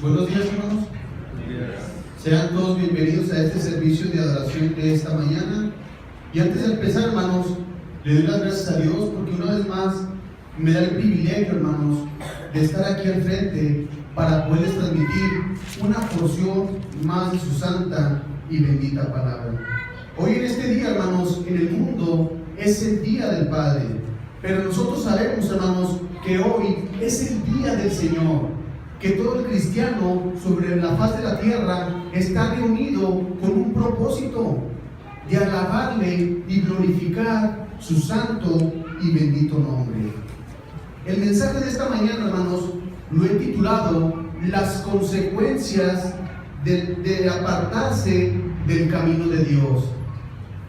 Buenos días, hermanos. Sean todos bienvenidos a este servicio de adoración de esta mañana. Y antes de empezar, hermanos, le doy las gracias a Dios porque una vez más me da el privilegio, hermanos, de estar aquí al frente para poderles transmitir una porción más de su santa y bendita palabra. Hoy en este día, hermanos, en el mundo es el Día del Padre, pero nosotros sabemos, hermanos, que hoy es el Día del Señor, que todo el cristiano sobre la faz de la tierra está reunido con un propósito de alabarle y glorificar su santo y bendito nombre. El mensaje de esta mañana, hermanos, lo he titulado Las consecuencias de apartarse del camino de Dios.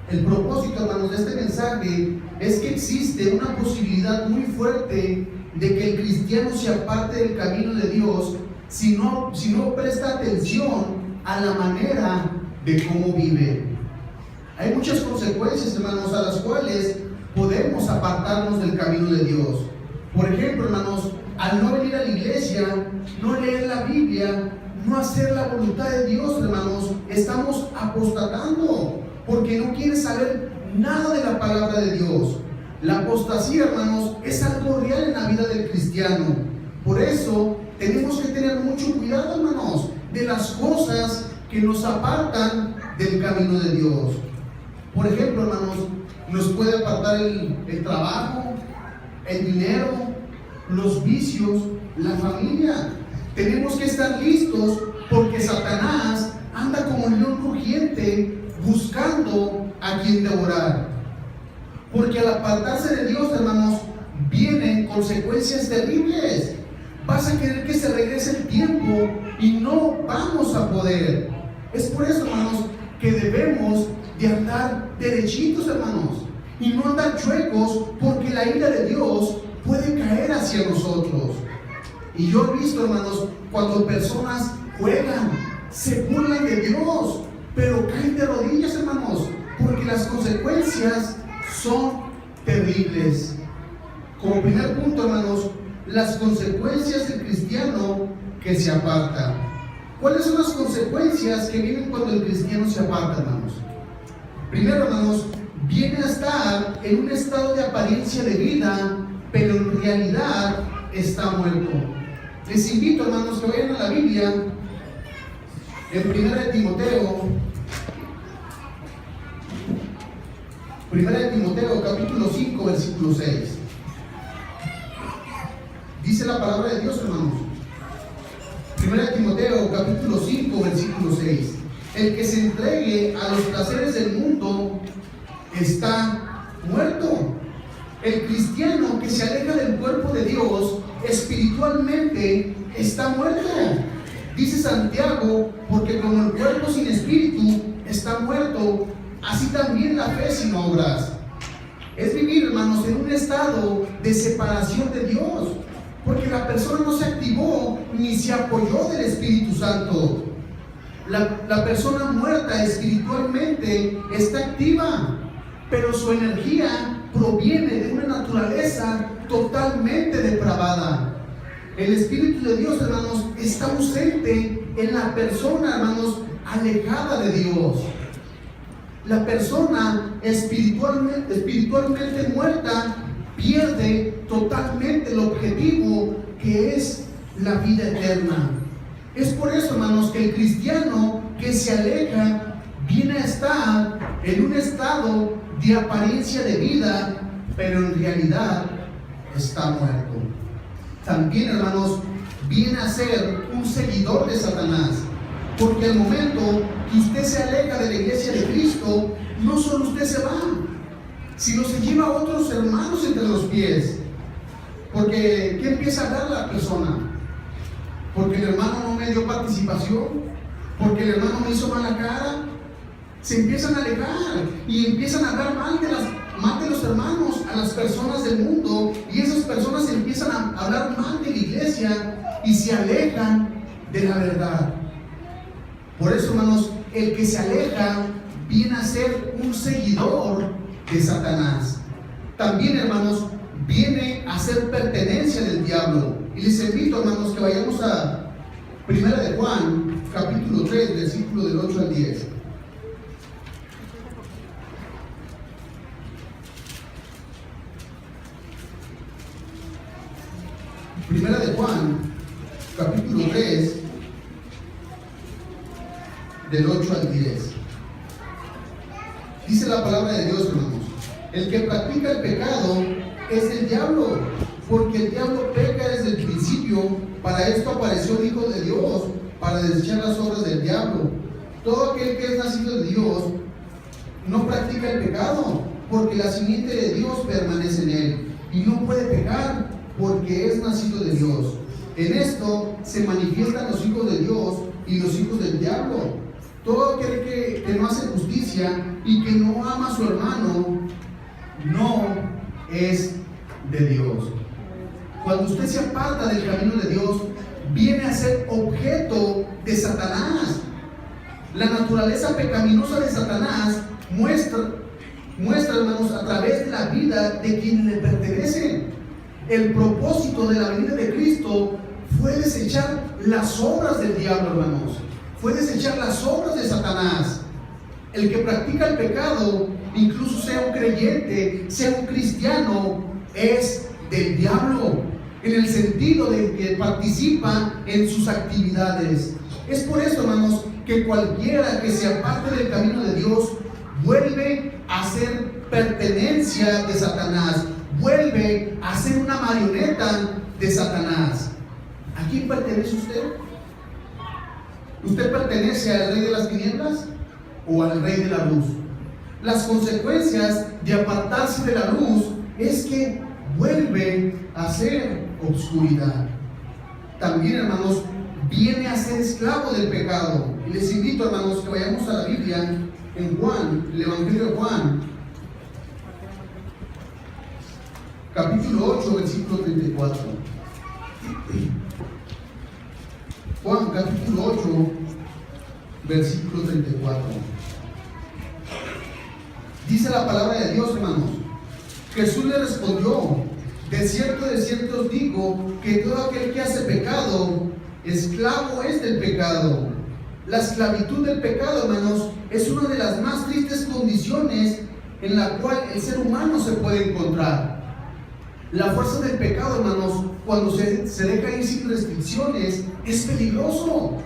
El propósito, hermanos, de este mensaje es que existe una posibilidad muy fuerte de que el cristiano se aparte del camino de Dios si no presta atención a la manera de cómo vive. Hay muchas consecuencias, hermanos, a las cuales podemos apartarnos del camino de Dios. Por ejemplo, hermanos, al no venir a la iglesia, no leer la Biblia, no hacer la voluntad de Dios, hermanos, estamos apostatando porque no quieres saber nada de la palabra de Dios. La apostasía, hermanos, es algo real en la vida del cristiano. Por eso tenemos que tener mucho cuidado, hermanos, de las cosas que nos apartan del camino de Dios. Por ejemplo, hermanos, nos puede apartar el trabajo, el dinero, los vicios, la familia. Tenemos que estar listos porque Satanás anda como un león rugiente buscando a quien devorar. Porque al apartarse de Dios, hermanos, vienen consecuencias terribles. Vas a querer que se regrese el tiempo y no vamos a poder. Es por eso, hermanos, que debemos de andar derechitos, hermanos, y no andar chuecos, porque la ira de Dios puede caer hacia nosotros. Y yo he visto, hermanos, cuando personas juegan, se burlan de Dios, pero caen de rodillas, hermanos, porque las consecuencias son terribles. Como primer punto, hermanos, las consecuencias del cristiano que se aparta. ¿Cuáles son las consecuencias que vienen cuando el cristiano se aparta, hermanos? Primero, hermanos, viene a estar en un estado de apariencia de vida, pero en realidad está muerto. Les invito, hermanos, que vayan a la Biblia en 1 Timoteo capítulo 5, versículo 6. Dice la palabra de Dios, hermanos. 1 Timoteo capítulo 5, versículo 6. El que se entregue a los placeres del mundo está muerto. El cristiano que se aleja del cuerpo de Dios espiritualmente está muerto. Dice Santiago, porque como el cuerpo sin espíritu está muerto, así también la fe sin obras. Es vivir, hermanos, en un estado de separación de Dios, porque la persona no se activó ni se apoyó del Espíritu Santo. La persona muerta espiritualmente está activa, pero su energía proviene de una naturaleza totalmente depravada. El Espíritu de Dios, hermanos, está ausente en la persona, hermanos, alejada de Dios. La persona espiritualmente muerta pierde totalmente el objetivo que es la vida eterna. Es por eso, hermanos, que el cristiano que se aleja viene a estar en un estado de apariencia de vida, pero en realidad está muerto. También, hermanos, viene a ser un seguidor de Satanás, porque al momento que usted se aleja de la iglesia de Cristo, no solo usted se va, sino se lleva a otros hermanos entre los pies. Porque ¿qué empieza a dar la persona? Porque el hermano no me dio participación, porque el hermano me hizo mala cara. Se empiezan a alejar y empiezan a hablar mal de los hermanos a las personas del mundo, y esas personas empiezan a hablar mal de la iglesia y se alejan de la verdad. Por eso, hermanos, el que se aleja viene a ser un seguidor de Satanás. También, hermanos, viene a ser pertenencia del diablo. Y les invito, hermanos, que vayamos a Primera de Juan, capítulo 3, versículo del 8 al 10. Primera de Juan, capítulo 3, del 8 al 10. Dice la palabra de Dios, hermanos: el que practica el pecado es el diablo, porque el diablo peca desde el principio. Para esto apareció el Hijo de Dios, para desechar las obras del diablo. Todo aquel que es nacido de Dios no practica el pecado, porque la simiente de Dios permanece en él, y no puede pecar, porque es nacido de Dios. En esto se manifiestan los hijos de Dios y los hijos del diablo. Todo aquel que no hace justicia y que no ama a su hermano no es de Dios. Cuando usted se aparta del camino de Dios, viene a ser objeto de Satanás. La naturaleza pecaminosa de Satanás muestra, hermanos, a través de la vida de quienes le pertenecen. El propósito de la venida de Cristo fue desechar las obras del diablo, hermanos. Fue desechar las obras de Satanás. El que practica el pecado, incluso sea un creyente, sea un cristiano, es del diablo, en el sentido de que participa en sus actividades. Es por eso, hermanos, que cualquiera que se aparte del camino de Dios vuelve a ser pertenencia de Satanás, vuelve a ser una marioneta de Satanás. ¿A quién pertenece usted? ¿Usted pertenece al rey de las tinieblas o al rey de la luz? Las consecuencias de apartarse de la luz es que vuelve a ser oscuridad. También, hermanos, viene a ser esclavo del pecado. Y les invito, hermanos, que vayamos a la Biblia en Juan, el Evangelio de Juan, capítulo 8, versículo 34. Juan, capítulo 8, versículo 34. Dice la palabra de Dios, hermanos: Jesús le respondió: de cierto os digo, que todo aquel que hace pecado, esclavo es del pecado. La esclavitud del pecado, hermanos, es una de las más tristes condiciones en la cual el ser humano se puede encontrar. La fuerza del pecado, hermanos, cuando se deja ir sin restricciones, es peligroso.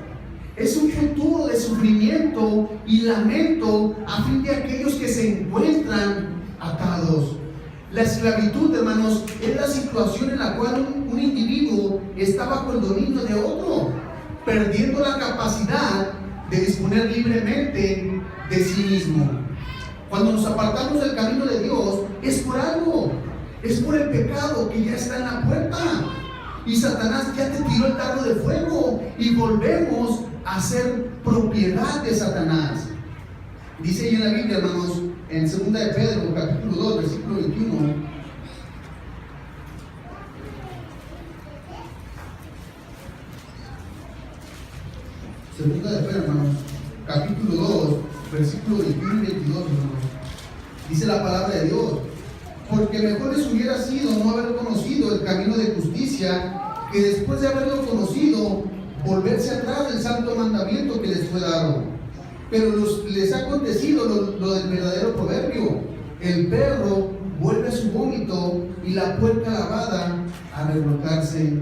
Es un futuro de sufrimiento y lamento a fin de aquellos que se encuentran atados. La esclavitud, hermanos, es la situación en la cual un individuo está bajo el dominio de otro, perdiendo la capacidad de disponer libremente de sí mismo. Cuando nos apartamos del camino de Dios, es por algo, es por el pecado que ya está en la puerta. Y Satanás ya te tiró el tarro de fuego y volvemos a ser propiedad de Satanás. Dice ahí en la Biblia, hermanos, en 2 de Pedro, capítulo 2, versículo 21. Segunda de Pedro, hermanos, capítulo 2, versículo 21 y 22, hermanos. Dice la palabra de Dios: porque mejor les hubiera sido no haber conocido el camino de justicia, que después de haberlo conocido, volverse atrás del santo mandamiento que les fue dado. Pero les ha acontecido lo del verdadero proverbio: el perro vuelve a su vómito y la puerca lavada a revolcarse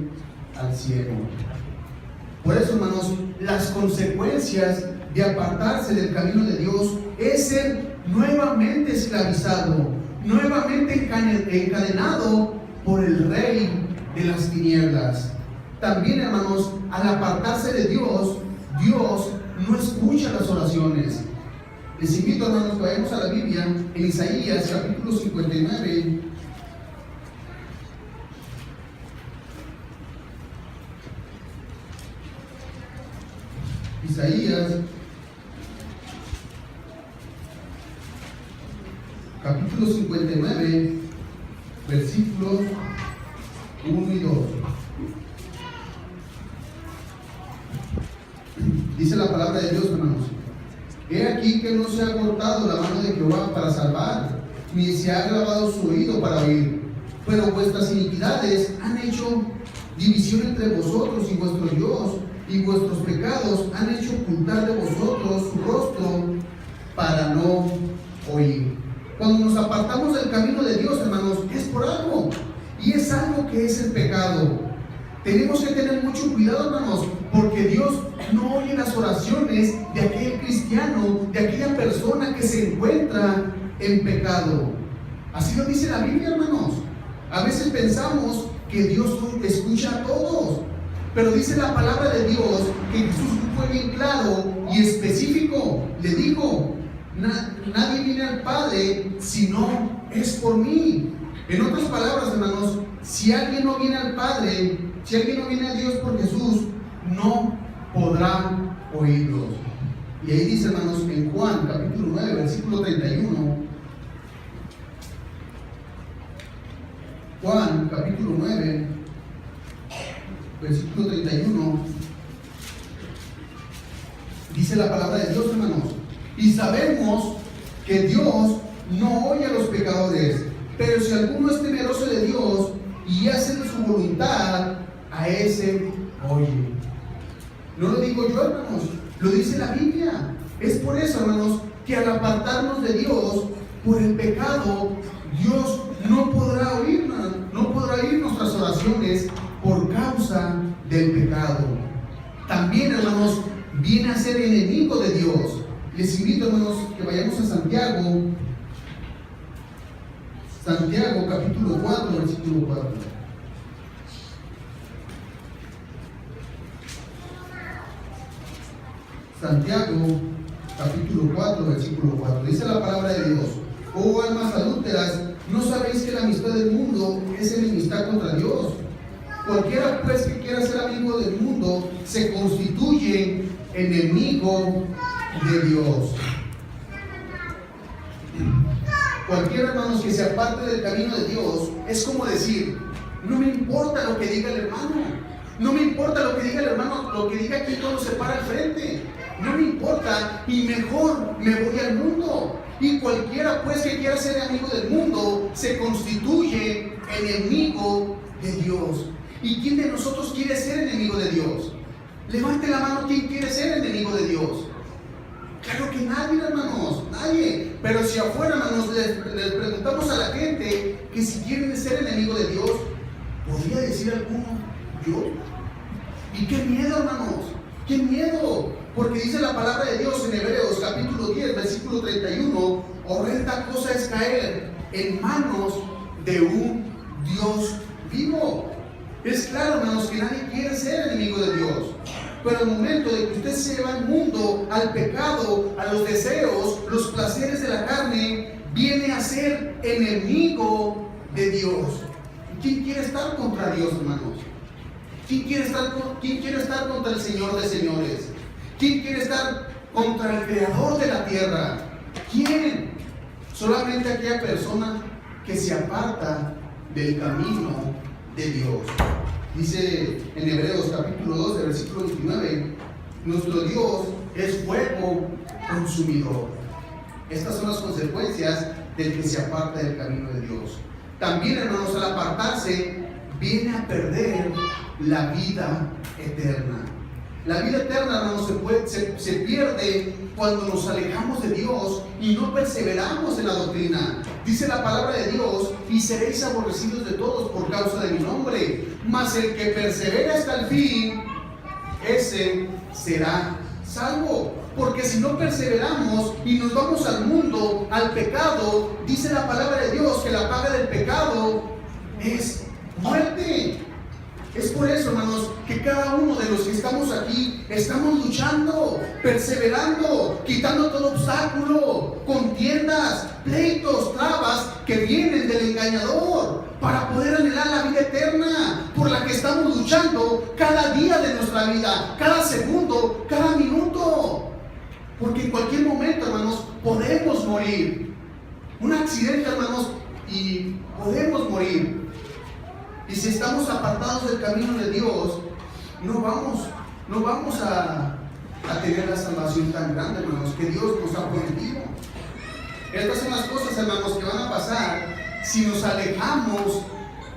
al cielo. Por eso, hermanos, las consecuencias de apartarse del camino de Dios es ser nuevamente esclavizado, nuevamente encadenado por el rey de las tinieblas. También, hermanos, al apartarse de Dios, Dios no escucha las oraciones. Les invito, hermanos, que vayamos a la Biblia en Isaías capítulo 59. Isaías capítulo 59, versículos 1 y 2. Dice la palabra de Dios, hermanos: he aquí que no se ha cortado la mano de Jehová para salvar, ni se ha agravado su oído para oír, pero vuestras iniquidades han hecho división entre vosotros y vuestro Dios, y vuestros pecados han hecho ocultar de vosotros su rostro para no oír. Cuando nos apartamos del camino de Dios, hermanos, es por algo, y es algo que es el pecado. Tenemos que tener mucho cuidado, hermanos, porque Dios no oye las oraciones de aquel cristiano, de aquella persona que se encuentra en pecado. Así lo dice la Biblia, hermanos. A veces pensamos que Dios escucha a todos, pero dice la palabra de Dios que Jesús fue bien claro y específico. Le dijo: nadie viene al Padre si no es por mí. En otras palabras, hermanos, si alguien no viene al Padre, si alguien no viene a Dios por Jesús, no podrá oírlos. Y ahí dice, hermanos, en Juan capítulo 9, versículo 31. Juan capítulo 9, versículo 31. Dice la palabra de Dios, hermanos: y sabemos que Dios no oye a los pecadores, pero si alguno es temeroso de Dios y hace de su voluntad, a ese oye. No lo digo yo, hermanos, lo dice la Biblia. Es por eso, hermanos, que al apartarnos de Dios por el pecado, Dios no podrá oír nuestras oraciones por causa del pecado. También, hermanos, viene a ser enemigo de Dios. Les invito, hermanos, que vayamos a Santiago capítulo 4, versículo 4. Santiago capítulo 4, versículo 4. Dice la palabra de Dios: oh almas adúlteras, ¿no sabéis que la amistad del mundo es enemistad contra Dios? Cualquiera pues que quiera ser amigo del mundo se constituye enemigo de Dios. Cualquiera, hermanos, que se aparte del camino de Dios es como decir: no me importa lo que diga el hermano, no me importa lo que diga el hermano, lo que diga quien todo se para al frente, no me importa, y mejor me voy al mundo. Y cualquiera pues que quiera ser amigo del mundo se constituye enemigo de Dios. ¿Y quién de nosotros quiere ser enemigo de Dios? Levante la mano, ¿quién quiere ser enemigo de Dios? Claro que nadie, hermanos, nadie. Pero si afuera, hermanos, les preguntamos a la gente que si quieren ser enemigo de Dios, ¿podría decir alguno yo? Y qué miedo, hermanos, qué miedo. Porque dice la palabra de Dios en Hebreos capítulo 10, versículo 31: horrenda cosa es caer en manos de un Dios vivo. Es claro, hermanos, que nadie quiere ser enemigo de Dios. Pero el momento de que usted se va al mundo, al pecado, a los deseos, los placeres de la carne, viene a ser enemigo de Dios. ¿Quién quiere estar contra Dios, hermanos? ¿Quién quiere estar contra el Señor de señores? ¿Quién quiere estar contra el Creador de la tierra? ¿Quién? Solamente aquella persona que se aparta del camino de Dios. Dice en Hebreos capítulo 12, versículo 29: nuestro Dios es fuego consumidor. Estas son las consecuencias del que se aparta del camino de Dios. También, hermanos, al apartarse, viene a perder la vida eterna. La vida eterna, hermanos, se pierde cuando nos alejamos de Dios y no perseveramos en la doctrina. Dice la palabra de Dios: y seréis aborrecidos de todos por causa de mi nombre, mas el que persevera hasta el fin, ese será salvo. Porque si no perseveramos y nos vamos al mundo, al pecado, dice la palabra de Dios que la paga del pecado es muerte. Es por eso, hermanos, que cada uno de los que estamos aquí estamos luchando, perseverando, quitando todo obstáculo, contiendas, pleitos, trabas que vienen del engañador, para poder anhelar la vida eterna, por la que estamos luchando cada día de nuestra vida, cada segundo, cada minuto. Porque en cualquier momento, hermanos, podemos morir. Un accidente, hermanos, y podemos morir. Y si estamos apartados del camino de Dios, no vamos a tener la salvación tan grande, hermanos, que Dios nos ha prometido. Estas son las cosas, hermanos, que van a pasar si nos alejamos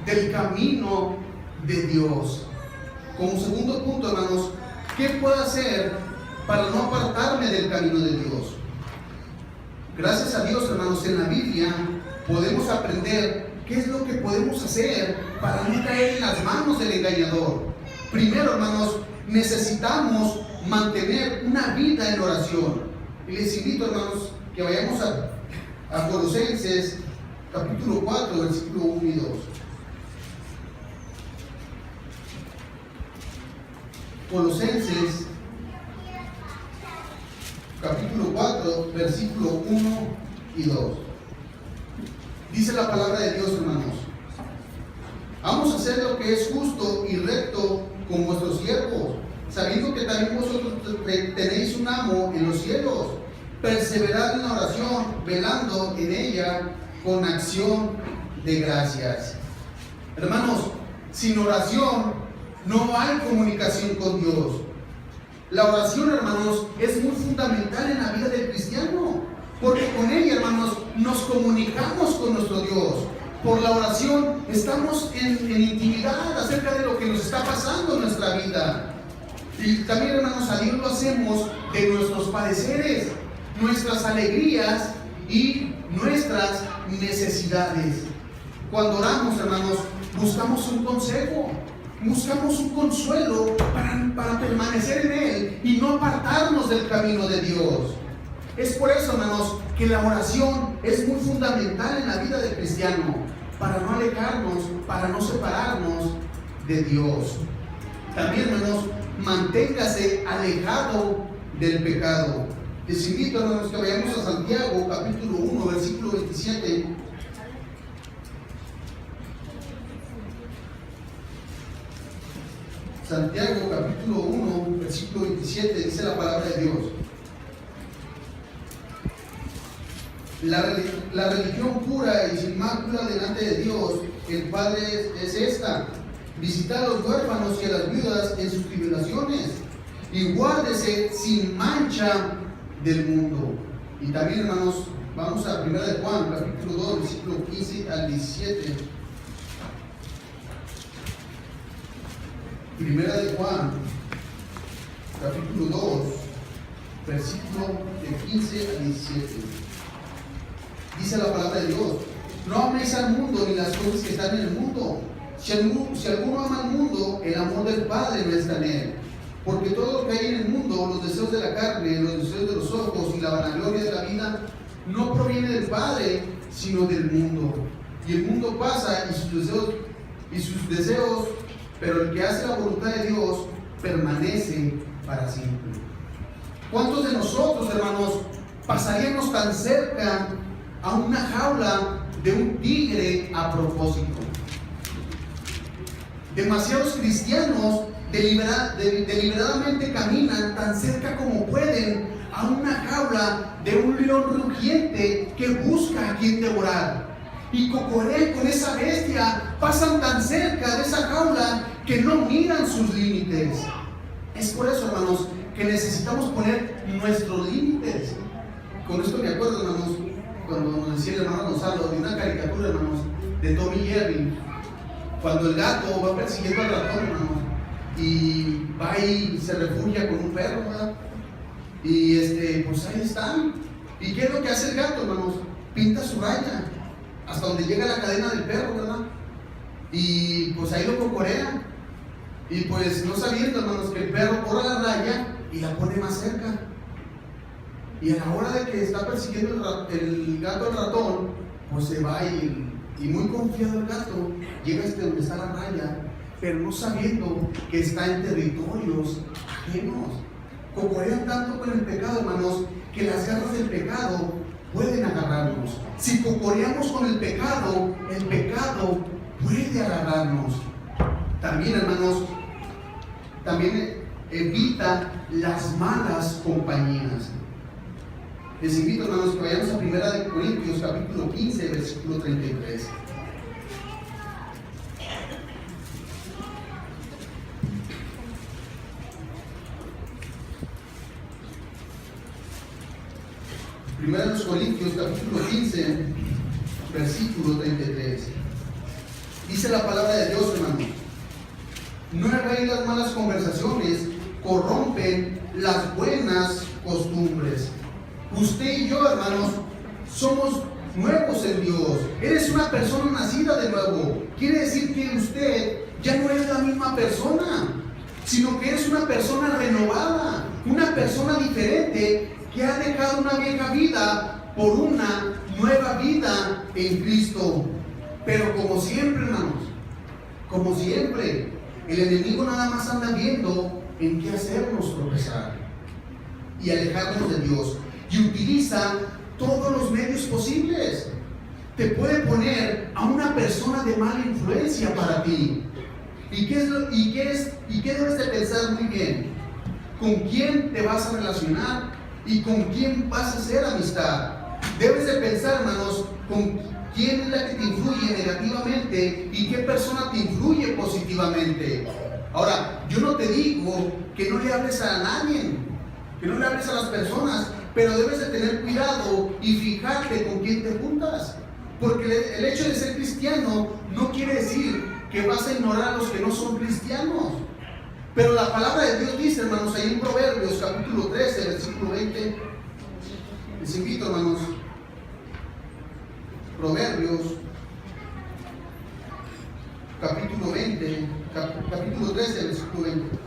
del camino de Dios. Como segundo punto, hermanos, ¿Qué puedo hacer para no apartarme del camino de Dios? Gracias a Dios, hermanos, en la Biblia podemos aprender qué es lo que podemos hacer para no caer en las manos del engañador. Primero, hermanos, necesitamos mantener una vida en oración. Y les invito, hermanos, que vayamos a Colosenses capítulo 4, versículo 1 y 2. Colosenses capítulo 4, versículo 1 y 2. Dice la palabra de Dios, hermanos: vamos a hacer lo que es justo y recto con vuestros siervos, sabiendo que también vosotros tenéis un amo en los cielos. Perseverad en la oración, velando en ella con acción de gracias. Hermanos, sin oración no hay comunicación con Dios. La oración, hermanos, es muy fundamental en la vida del cristiano, porque con ella, hermanos, nos comunicamos con nuestro Dios. Por la oración estamos en intimidad acerca de lo que nos está pasando en nuestra vida. Y también, hermanos, a Dios lo hacemos de nuestros padeceres, nuestras alegrías y nuestras necesidades. Cuando oramos, hermanos, buscamos un consejo, buscamos un consuelo para permanecer en Él y no apartarnos del camino de Dios. Es por eso, hermanos, que la oración es muy fundamental en la vida del cristiano, para no alejarnos, para no separarnos de Dios. También, hermanos, manténgase alejado del pecado. Les invito, hermanos, que vayamos a Santiago, capítulo 1, versículo 27. Santiago, capítulo 1, versículo 27, dice la palabra de Dios: la religión pura y sin mácula delante de Dios, el Padre, es esta: visitar a los huérfanos y a las viudas en sus tribulaciones, y guárdese sin mancha del mundo. Y también, hermanos, vamos a 1 de Juan, capítulo 2, versículo 15 al 17. 1 de Juan, capítulo 2, versículo de 15 al 17. Dice la palabra de Dios: no améis al mundo ni las cosas que están en el mundo. Si alguno ama al mundo, el amor del Padre no está en él. Porque todo lo que hay en el mundo, los deseos de la carne, los deseos de los ojos y la vanagloria de la vida, no proviene del Padre, sino del mundo. Y el mundo pasa y sus deseos, pero el que hace la voluntad de Dios permanece para siempre. ¿Cuántos de nosotros, hermanos, pasaríamos tan cerca a una jaula de un tigre a propósito? Demasiados cristianos deliberadamente caminan tan cerca como pueden a una jaula de un león rugiente que busca a quien devorar. Y cocorean con esa bestia, pasan tan cerca de esa jaula que no miran sus límites. Es por eso, hermanos, que necesitamos poner nuestros límites. Con esto me acuerdo, hermanos, cuando nos decía el hermano Gonzalo, de una caricatura, hermanos, de Tom y Jerry, cuando el gato va persiguiendo al ratón, hermanos, y va y se refugia con un perro, ¿verdad? Y pues ahí están. ¿Y qué es lo que hace el gato, hermanos? Pinta su raya hasta donde llega la cadena del perro, ¿verdad? Y pues ahí lo cocorea. Y pues no sabiendo, hermanos, que el perro borra la raya y la pone más cerca. Y a la hora de que está persiguiendo el gato al ratón, pues se va y muy confiado el gato llega donde está la raya, pero no sabiendo que está en territorios ajenos. Cocorean tanto con el pecado, hermanos, que las garras del pecado pueden agarrarnos. Si cocoreamos con el pecado puede agarrarnos. También, hermanos, también evita las malas compañías. Les invito, hermanos, que vayamos a 1 Corintios, capítulo 15, versículo 33. Primero los Corintios, capítulo 15, versículo 33. Dice la palabra de Dios, hermanos: no erréis las malas conversaciones, corrompan rompen las buenas costumbres. Usted y yo, hermanos, somos nuevos en Dios. Eres una persona nacida de nuevo. Quiere decir que usted ya no es la misma persona, sino que es una persona renovada, una persona diferente que ha dejado una vieja vida por una nueva vida en Cristo. Pero como siempre, hermanos, como siempre, el enemigo nada más anda viendo en qué hacernos tropezar y alejarnos de Dios, y utiliza todos los medios posibles. Te puede poner a una persona de mala influencia para ti. ¿Y qué debes de pensar muy bien? ¿Con quién te vas a relacionar y con quién vas a hacer amistad? Debes de pensar, hermanos, con quién es la que te influye negativamente y qué persona te influye positivamente. Ahora, yo no te digo que no le hables a nadie, que no le hables a las personas, pero debes de tener cuidado y fijarte con quién te juntas. Porque el hecho de ser cristiano no quiere decir que vas a ignorar a los que no son cristianos. Pero la palabra de Dios dice, hermanos, ahí en Proverbios capítulo 13, versículo 20. Les invito, hermanos, Proverbios capítulo 20, capítulo 13, versículo 20.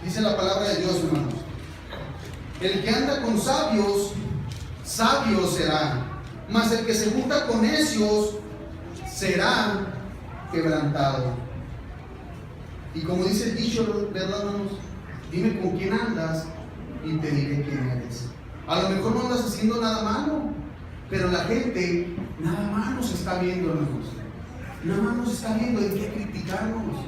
Dice la palabra de Dios, hermanos: el que anda con sabios, sabio será, mas el que se junta con necios será quebrantado. Y como dice el dicho, ¿verdad, hermanos? Dime con quién andas y te diré quién eres. A lo mejor no andas haciendo nada malo, pero la gente nada más nos está viendo, hermanos. Nada más nos está viendo en qué criticarnos,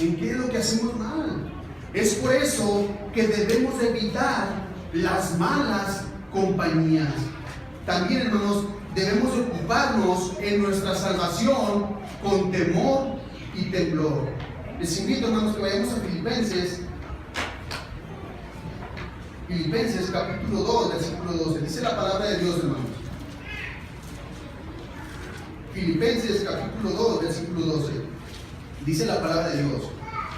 en qué es lo que hacemos mal. Es por eso que debemos evitar las malas compañías. También, hermanos, debemos ocuparnos en nuestra salvación con temor y temblor. Les invito, hermanos, que vayamos a Filipenses capítulo 2, versículo 12. Dice la palabra de Dios, hermanos. Filipenses capítulo 2, versículo 12. Dice la palabra de Dios: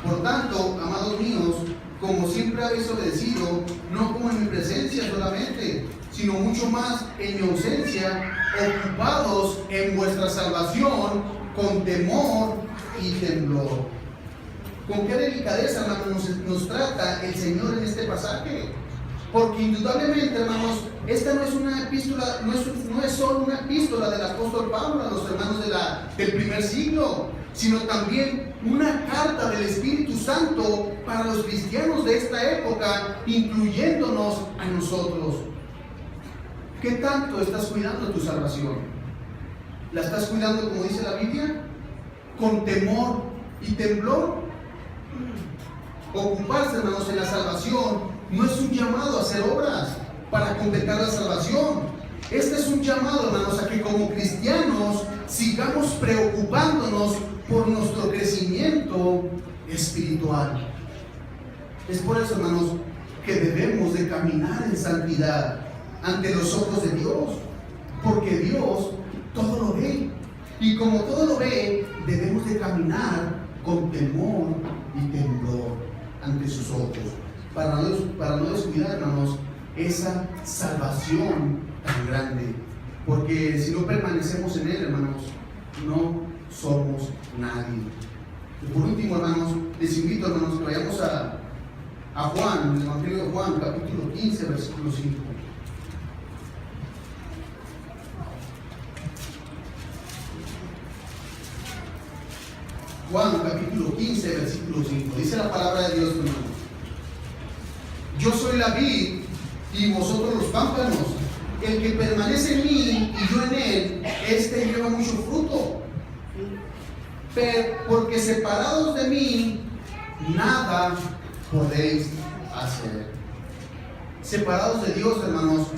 por tanto, amados míos, como siempre habéis obedecido, no como en mi presencia solamente, sino mucho más en mi ausencia, ocupados en vuestra salvación con temor y temblor. ¿Con qué delicadeza, hermanos, nos trata el Señor en este pasaje? Porque indudablemente, hermanos, esta no es una epístola, no es solo una epístola del apóstol Pablo a los hermanos del primer siglo, sino también una carta del Espíritu Santo para los cristianos de esta época, incluyéndonos a nosotros. ¿Qué tanto estás cuidando tu salvación? ¿La estás cuidando, como dice la Biblia, con temor y temblor? Ocuparse, hermanos, en la salvación no es un llamado a hacer obras para completar la salvación. Este es un llamado, hermanos, a que como cristianos sigamos preocupándonos por nuestro crecimiento espiritual. Es por eso, hermanos, que debemos de caminar en santidad ante los ojos de Dios, porque Dios todo lo ve, y como todo lo ve, debemos de caminar con temor y temblor ante sus ojos, para no descuidar, hermanos, esa salvación tan grande, porque si no permanecemos en Él, hermanos, no somos nadie. Y por último, hermanos, les invito, hermanos, que vayamos a Juan, el Evangelio de Juan, capítulo 15, versículo 5. Juan, capítulo 15, versículo 5. Dice la palabra de Dios, hermanos: yo soy la vid y vosotros los pámpanos. El que permanece en mí y yo en él, este lleva mucho fruto. Porque separados de mí, nada podéis hacer. Separados de Dios, hermanos,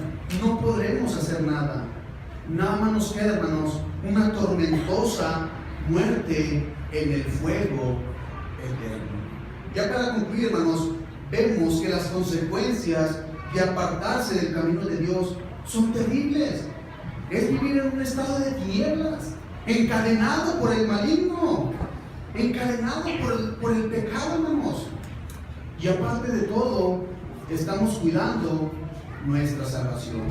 no podremos hacer nada. Nada más nos queda, hermanos, una tormentosa muerte en el fuego eterno. Ya para concluir, hermanos, vemos que las consecuencias de apartarse del camino de Dios son terribles. Es vivir en un estado de tinieblas, encadenado por el maligno. encadenados por el pecado, hermanos. Y aparte de todo, estamos cuidando nuestra salvación.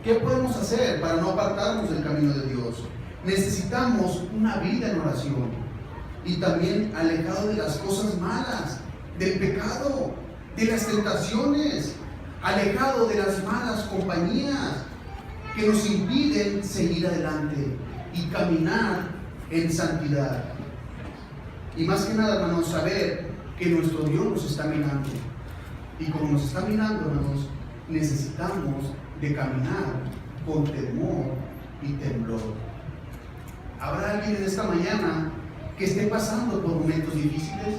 ¿Qué podemos hacer para no apartarnos del camino de Dios? Necesitamos una vida en oración y también alejado de las cosas malas, del pecado, de las tentaciones, alejado de las malas compañías que nos impiden seguir adelante y caminar en santidad. Y más que nada, hermanos, saber que nuestro Dios nos está mirando. Y como nos está mirando, hermanos, necesitamos de caminar con temor y temblor. ¿Habrá alguien en esta mañana que esté pasando por momentos difíciles?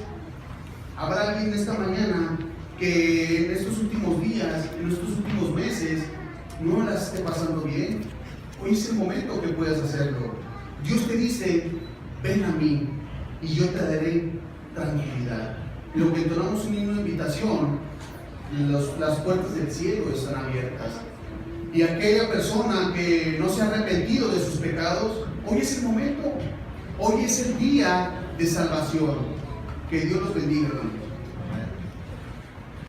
¿Habrá alguien en esta mañana que en estos últimos días, en estos últimos meses, no las esté pasando bien? Hoy es el momento que puedas hacerlo. Dios te dice: ven a mí y yo te daré tranquilidad. Lo que entonamos un himno de invitación, las puertas del cielo están abiertas. Y aquella persona que no se ha arrepentido de sus pecados, hoy es el momento, hoy es el día de salvación. Que Dios los bendiga, hermanos.